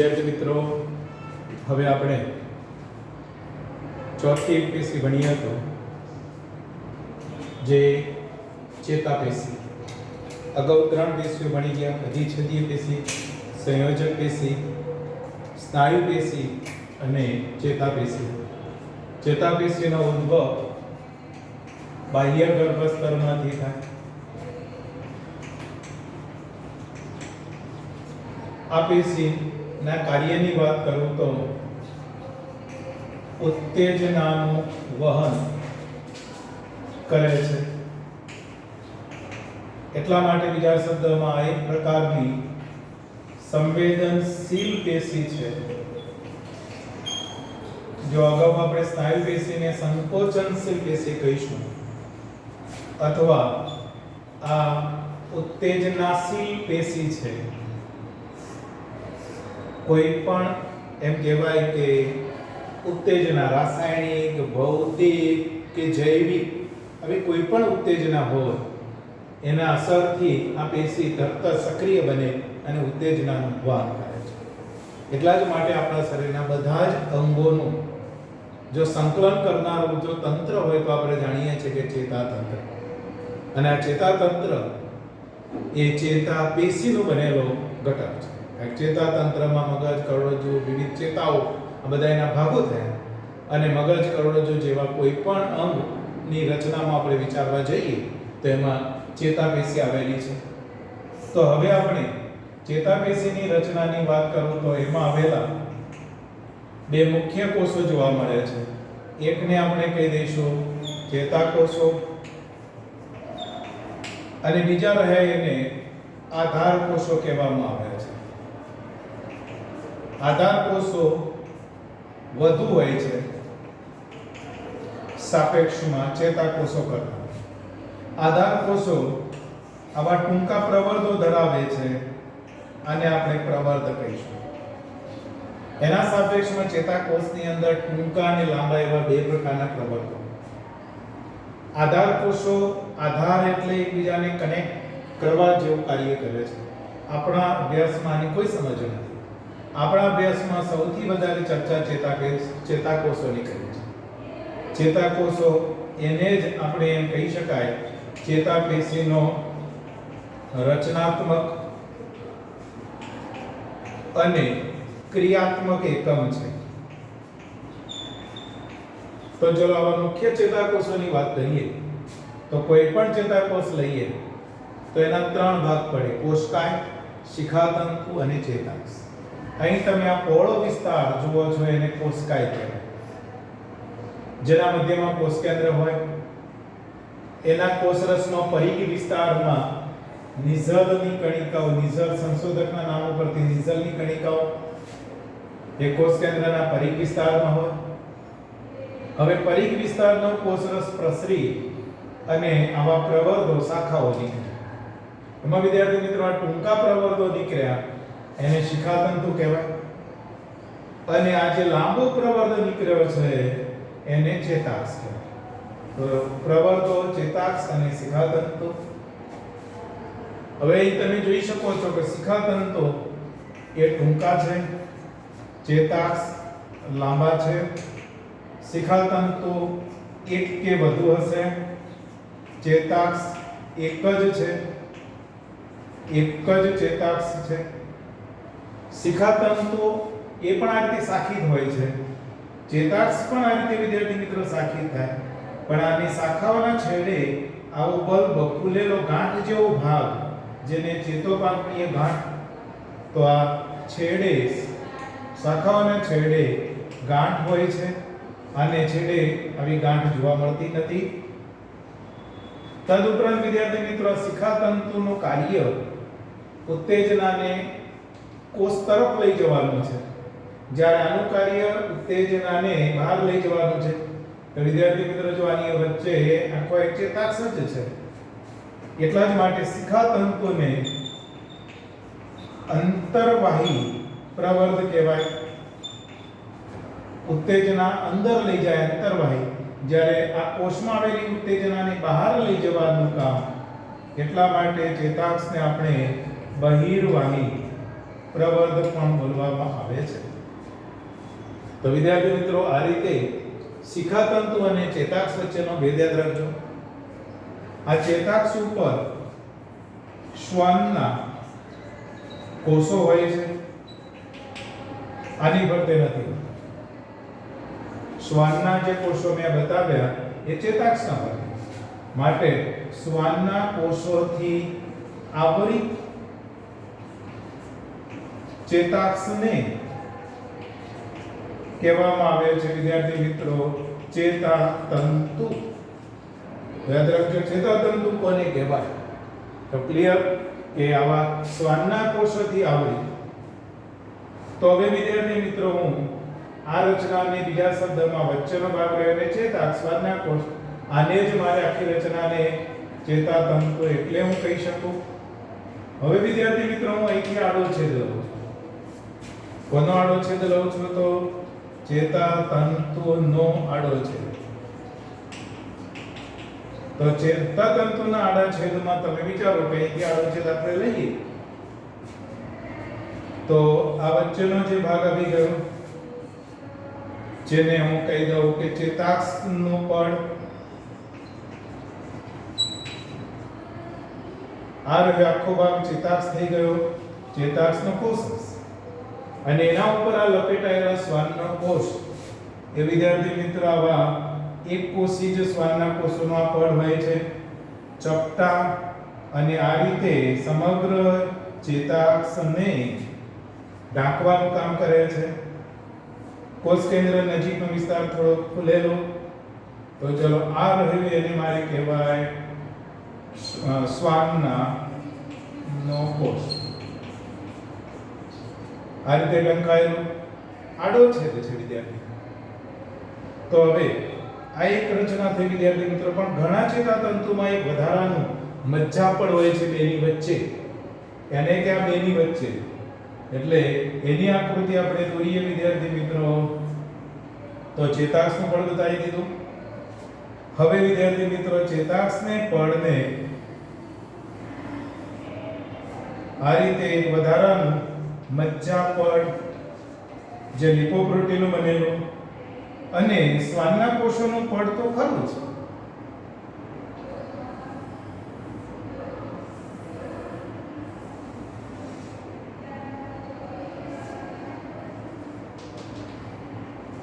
વિદ્યાર્થી મિત્રો, હવે આપણે ચોથી પેશી ભણીએ તો જે ચેતાપેશી. અગાઉ 3 પેશીઓ ભણી ગયા: અધિચ્છદીય પેશી, સંયોજક પેશી, સ્નાયુ પેશી અને ચેતાપેશી. ચેતાપેશીનો ઉદ્ભવ બાહ્ય ગર્ભસ્તરમાંથી થાય. આ પેશીના કાર્યની વાત કરું તો ઉત્તેજનાનું વહન કરે છે. એટલા માટે બીજા શબ્દોમાં આ એક પ્રકારની સંવેદનશીલ પેશી છે. જો અગાઉ આપણે સ્નાયુ પેશીને સંકોચનશીલ પેશી કહીશું અથવા આ ઉત્તેજનાશીલ પેશી છે. કોઈ પણ એમ કહેવાય કે ઉત્તેજના રાસાયણિક, ભૌતિક કે જૈવિક, હવે કોઈ પણ ઉત્તેજના હોય એના અસરથી આ પેશી તરત સક્રિય બને અને ઉત્તેજનાનું વહન કરે છે. એટલા જ માટે આપણા શરીરના બધા જ અંગોનું જો સંકલન કરનારું જો તંત્ર હોય તો આપણે જાણીએ છીએ કે ચેતાતંત્ર. અને આ ચેતાતંત્ર એ ચેતા પેશીનો બનેલો ઘટક છે. ચેતાતંત્રમાં મગજ, કરોડરજ્જુ, વિવિધ ચેતાઓ આ બધા એના ભાગો થયા અને મગજ, કરોડરજ્જુ જેવા કોઈ પણ અંગની રચનામાં આપણે વિચારવા જઈએ તો એમાં ચેતાપેશી આવેલી છે. તો હવે આપણે ચેતાપેશીની રચનાની વાત કરું તો એમાં આવેલા બે મુખ્ય કોષો જોવા મળે છે. એકને આપણે કહી દઈશું ચેતાકોષો અને બીજા રહે એને આધાર કોષો કહેવામાં આવે છે. આધાર કોષો વધુ હોય છે સાપેક્ષમાં ચેતાકોષો કરતાં. આધાર કોષો આવા ટૂંકા પ્રવર્ધો ધરાવે છે અને આપણે પ્રવર્ધ કહીશું. એના સાપેક્ષમાં ચેતાકોષની અંદર ટૂંકા અને લાંબા એવા બે પ્રકારના પ્રવર્ધો. આધાર કોષો, આધાર એટલે એકબીજાને કનેક્ટ કરવા જેવું કાર્ય કરે છે. આપણા અભ્યાસમાં આની કોઈ સમજ નથી. આપણા અભ્યાસમાં સૌથી વધારે ચર્ચા ચેતાકોષોની કરી છે. ચેતાકોષો એને જ આપણે એમ કહી શકાય ચેતાપેશીનો રચનાત્મક અને ક્રિયાત્મક એકમ છે. તો જો આવા મુખ્ય ચેતાકોષોની વાત કરીએ તો કોઈ પણ ચેતાકોષ લઈએ તો એના 3 ભાગ પડે: કોષકાય, શિખાતંતુ અને ચેતાક્ષ. અહીં તમે આ પહોળો વિસ્તાર જુઓ છો એને કોષકાય કહેવાય. જેના મધ્યમાં કોષ કેન્દ્ર હોય એના કોષરસનો પરિઘ વિસ્તારમાં નિઝલની કણિકાઓ, નિઝલ સંશોધકના નામ ઉપરથી નિઝલની કણિકાઓ એ કોષ કેન્દ્રના પરિઘ વિસ્તારમાં હોય. હવે પરિઘ વિસ્તારનો કોષરસ પ્રસરી અને આવા પ્રવર્ધો, શાખાઓ નીકળે. એમાં વિદ્યાર્થી મિત્રો આ ટૂંકા પ્રવર્ધો નીકળ્યા એને શિખાતંતુ કહેવાય અને આ જે લાંબો પ્રવર્ધ નીકળ્યો છે એને ચેતાક્ષ કહેવાય. તો પ્રવર્ધો, ચેતાક્ષ અને શિખાતંતુ. હવે તમે જોઈ શકો છો કે શિખાતંતુ એ ટૂંકા છે, ચેતાક્ષ લાંબા છે. શિખાતંતુ એક કે વધુ હશે, ચેતાક્ષ એક જ છે, એક જ ચેતાક્ષ છે. શિખાતંતુ એ પણ આ રીતે શાખિત હોય છે. ચેતાક્ષ પણ આ રીતે વિદ્યાર્થી મિત્રો શાખિત થાય. પણ આની શાખાઓના છેડે આવો બલ્બ ફૂલેલો ગાંઠ જેવો ભાગ જેને ચેતોપાંખીય ગાંઠ, તો આ છેડે શાખાઓના છેડે ગાંઠ હોય છે અને છેડે આવી ગાંઠ જોવા મળતી નથી. તદુપરાંત વિદ્યાર્થી મિત્રો શિખાતંતુનું કાર્ય ઉત્તેજનાને કોષ તરફ લઈ જવાનું છે, જ્યારે આનું કાર્ય ઉત્તેજનાને બહાર લઈ જવાનું છે. તો વિદ્યાર્થી મિત્રો જો આની વચ્ચે આખો એક ચેતાક્ષ જ છે. એટલા જ માટે શિખાતંતુને અંતર્વાહી પ્રવર્ધ કહેવાય. ઉત્તેજના અંદર લઈ જાય, અંતર્વાહી. જ્યારે આ કોષમાં આવેલી ઉત્તેજનાને બહાર લઈ જવાનું કામ, એટલા માટે ચેતાક્ષને આપણે બહિર્વાહી પ્રવર્ધ પણ બોલવામાં આવે છે. તો વિદ્યાર્થી મિત્રો, આ રીતે શિખાતંતુ અને ચેતાક્ષ વચ્ચેનો ભેદ યાદ રાખજો. આ ચેતાક્ષ ઉપર શ્વાનના કોષો હોય છે, આની ફરતે નથી. શ્વાનના જે કોષો મેં બતાવ્યા એ ચેતાક્ષના ફરતે, માટે શ્વાનના કોષોથી આવરિત ચેતાક્ષને કહેવામાં આવે છે વિદ્યાર્થી મિત્રો ચેતાતંતુ. યાદ રાખજો, ચેતાતંતુ કોને કહેવાય? તો ક્લિયર કે આવા શ્વાનના કોષોથી આવરિત. તો હવે વિદ્યાર્થી મિત્રો, હું આ રચનાને બીજા શબ્દમાં વચ્ચેનો ભાગ રહ્યો ને ચેતાક્ષ, શ્વાનના કોષ, આને જ મારે આખી રચનાને ચેતાતંતુ એટલે હું કહી શકું. હવે વિદ્યાર્થી મિત્રો, હું અહીંથી આડો છેદ લઉં છું. કોનો આડો છેદ લઉં છું? તો ચેતાતંતુનો આડો છેદ. તો ચેતાતંતુના આડા છેદમાં તમે વિચારો કે અહીંથી આડો છેદ આપણે લઈએ તો આ વચ્ચેનો જે ભાગ આવી ગયો, જેને હું કહી દઉં કે ચેતાક્ષનું પડ. આ રહ્યો આખો ભાગ ચેતાક્ષ થઈ ગયો, ચેતાક્ષનો કોષ. અને એના ઉપર આ લપેટાયેલા શ્વાનનો કોષ. એ વિદ્યાર્થી મિત્રો, આવા એક કોષી જ શ્વાનના કોષોનો આ પડ હોય છે, ચપટા. અને આ રીતે સમગ્ર ચેતાક્ષને ઢાંકવાનું કામ કરે છે. કોષ કેન્દ્ર નજીકનો વિસ્તાર થોડો ખુલેલો. તો ચલો, આ રહ્યું એને મારે કહેવાય શ્વાનના નો કોષ. આ રીતે ઢંકાયેલો આડો છેદ છે વિદ્યાર્થી. તો હવે આ એક રચના થઈ વિદ્યાર્થી મિત્રો, પણ ઘણા ચેતાતંતુમાં એક વધારાનું મજ્જાપડ હોય છે બેની વચ્ચે, એને કે આ બેની વચ્ચે, એટલે એની આકૃતિ આપણે દોરીએ વિદ્યાર્થી મિત્રો. તો ચેતાક્ષનું પડ બતાવી દીધું. હવે વિદ્યાર્થી મિત્રો, ચેતાક્ષને પડને આ રીતે એક વધારાનું મજ્જાપડ જે લિપોપ્રોટીનનું બનેલું, અને શ્વાનના કોષોનું પડ તો ખરું છે.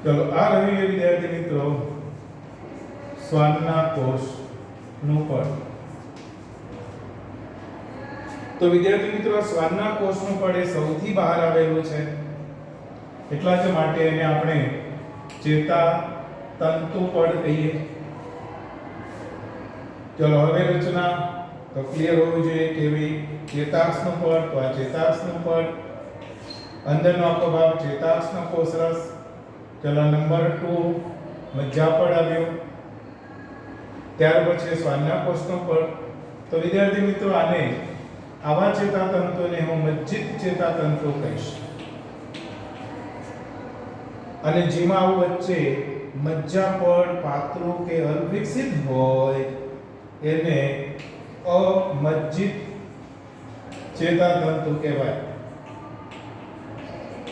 ચલો, આ રહ્યું વિદ્યાર્થી મિત્રો શ્વાનના કોષનું પડ. તો વિદ્યાર્થી મિત્રો, શ્વાનના કોષનું પડ એ સૌથી બહાર આવેલું છે, એટલા જ માટે એને આપણે ચેતાતંતુ પડ કહીએ. ચલો, હવે રચના તો ક્લિયર હોવી જોઈએ. કેવી? ચેતાક્ષનું પડ. તો આ ચેતાક્ષનું પડ, અંદરનો આખો ભાગ ચેતાક્ષનો કોષરસ. ચલો, નંબર 2 મજ્જાપડ આવ્યો. ત્યાર પછી શ્વાનના કોષનું પડ. તો વિદ્યાર્થી મિત્રો, આને આવા ચેતાતંતુને હું મજ્જિત ચેતાતંતુ કહીશ. અને જેમાં આવું વચ્ચે મજ્જાપડ પાતળું કે અવિકસિત હોય એને અમજ્જિત ચેતાતંતુ કહેવાય.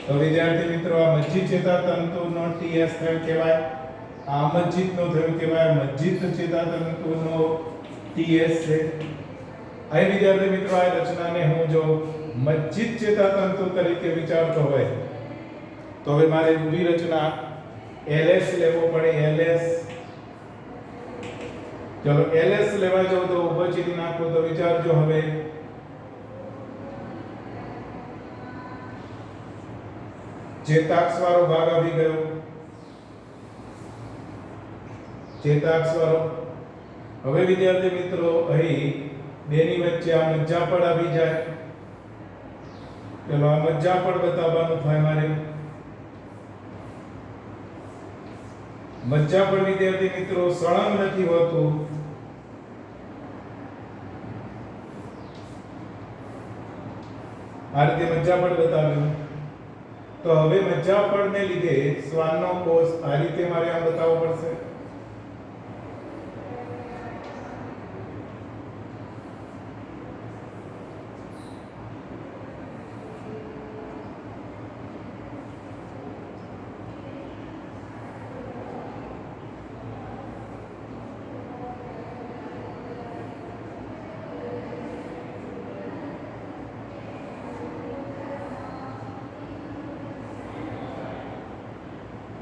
તો વિદ્યાર્થી મિત્રો, આ મજ્જિત ચેતાતંતુનો ટીએસ થયો કહેવાય, આ અમજ્જિતનો થયો કહેવાય મજ્જિત ચેતાતંતુનો ટીએસ છે. અહીં વિદ્યાર્થી મિત્રો, આ રચનાને હું જો મજ્જિત ચેતાતંતુ તરીકે વિચારતો હોય તો હવે મારે ઊભી રચના LS લેવો પડે. LS. ચલો, LS લેવા જાવ તો ઊભો ચિહ્ન નાખો. તો વિચારજો, હવે ચેતાક્ષ વાળો ભાગ આવી ગયો, ચેતાક્ષ વાળો. હવે વિદ્યાર્થી મિત્રો, અહીં બેની વચ્ચે આ મજ્જાપડ આવી જાય. ચલો, આ મજ્જાપડ બતાવવાનું થાય મારે. મજ્જાપડ વિદ્યાર્થી મિત્રો સળંગ નથી હોતું. આ રીતે મજ્જાપડ બતાવ્યું. તો હવે મજ્જાપડને લીધે શ્વાનનો કોષ આ રીતે મારે આ બતાવવો પડશે.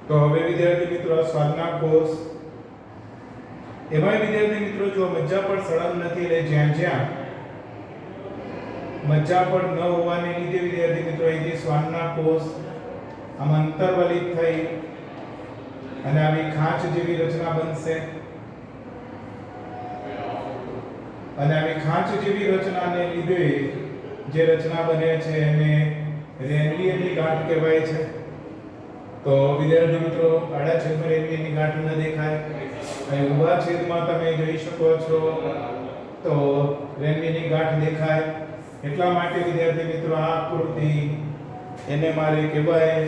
તો હવે વિદ્યાર્થી મિત્રો શ્વાસના કોષ એમાં વિદ્યાર્થી મિત્રો જો મજ્જા પર સળંગ નથી એટલે જ્યાં જ્યાં મજ્જા પર ન હોવાને લીધે વિદ્યાર્થી મિત્રો અહીંથી શ્વાસના કોષ આમ અંતર્વલિત થઈ અને આવી ખાંચ જેવી રચના બનશે અને આવી ખાંચ જેવી રચનાને લીધે જે રચના બને છે એને રેનવીયરની ગાંઠ કહેવાય છે. તો વિદ્યાર્થી મિત્રો આડા છેદમાં રેનવીયરની ગાંઠ ન દેખાય અને ઊભા છેદમાં તમે જોઈ શકો છો તો રેનવીયરની ગાંઠ દેખાય. એટલા માટે વિદ્યાર્થી મિત્રો આ આકૃતિ એને મારે કહેવાય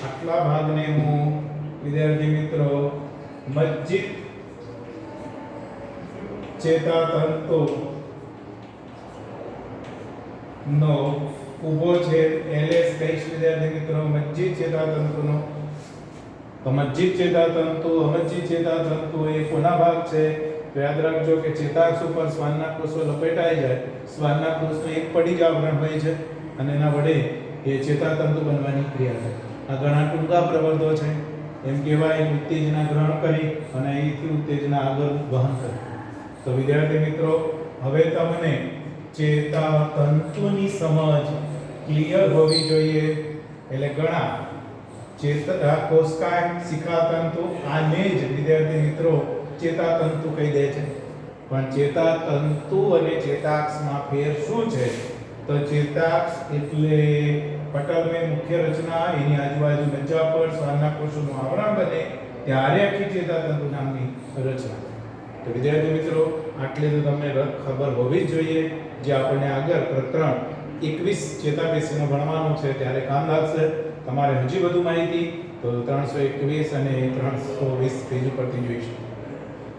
આટલા ભાગને હું વિદ્યાર્થી મિત્રો મજ્જિત ચેતાતંતુ નો ઊભો છે એલએસ કહીશ વિદ્યાર્થી મિત્રો મજ્જિત ચેતાતંતુનો. તો મજ્જિત ચેતાતંતુ અમજ્જિત ચેતાતંતુ એ કોના ભાગ છે? તો યાદ રાખજો કે ચેતાક્ષ ઉપર શ્વાનના કોષો લપેટાઈ જાય, શ્વાનના કોષનું એક પડી જ આવરણ હોય છે અને એના વડે એ ચેતાતંતુ બનવાની ક્રિયા થાય. આ ઘણા ટૂંકા પ્રવર્ધો છે. એમ કહેવાય ઉત્તેજના ગ્રહણ કરી અને અહીંથી ઉત્તેજના આગળ વહન કરે. તો વિદ્યાર્થી મિત્રો હવે તમને ચેતાતંતુની સમજ ક્લિયર હોવી જોઈએ. એટલે ઘણા કોષકાય શિખાતંતુ આને જ વિદ્યાર્થી મિત્રો ચેતાતંતુ કહી દે છે. પણ ચેતાતંતુ અને ચેતાક્ષમાં ફેર શું છે? તો ચેતાક્ષ એટલે પટલની મુખ્ય રચના, એની આજુબાજુ મજ્જા પર શ્વાનના કોષોનું આવરણ બને ત્યારે આખી ચેતાતંતુ નામની રચના. તો વિદ્યાર્થી મિત્રો આટલી તો તમને ખબર હોવી જ જોઈએ, જે આપણને આગળ પ્રકરણ 21 ચેતાપેશીનો ભણવાનું છે ત્યારે કામ લાગશે. તમારે હજી વધુ માહિતી તો 321 અને 320 પેજ પરથી જોઈશું.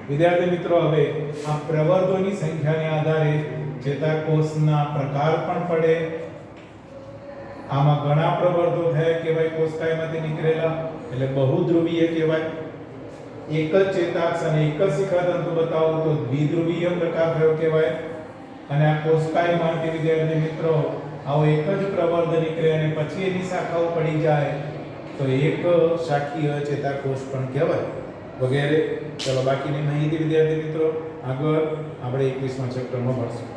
વિદ્યાર્થી મિત્રો હવે આ પ્રવર્ધોની સંખ્યાને આધારે ચેતાકોષના પ્રકાર પણ પડે. આમાં ઘણા પ્રવર્ધો થયા કહેવાય કોષકાયમાંથી નીકળેલા, એટલે બહુધ્રુવીય કહેવાય. એક જ ચેતાક્ષ અને એક જ શિખાતંતુ બતાવો તો દ્વિધ્રુવીય પ્રકાર થયો કહેવાય. અને આ કોષકાયમાંથી વિદ્યાર્થી મિત્રો આવો એક જ પ્રવર્ધ નીકળે અને પછી એની શાખાઓ પડી જાય તો એક શાખીય ચેતાકોષ પણ કહેવાય વગેરે. ચલો બાકીની માહિતી વિદ્યાર્થી મિત્રો આગળ આપણે 21મા ચેપ્ટરમાં ભણશું.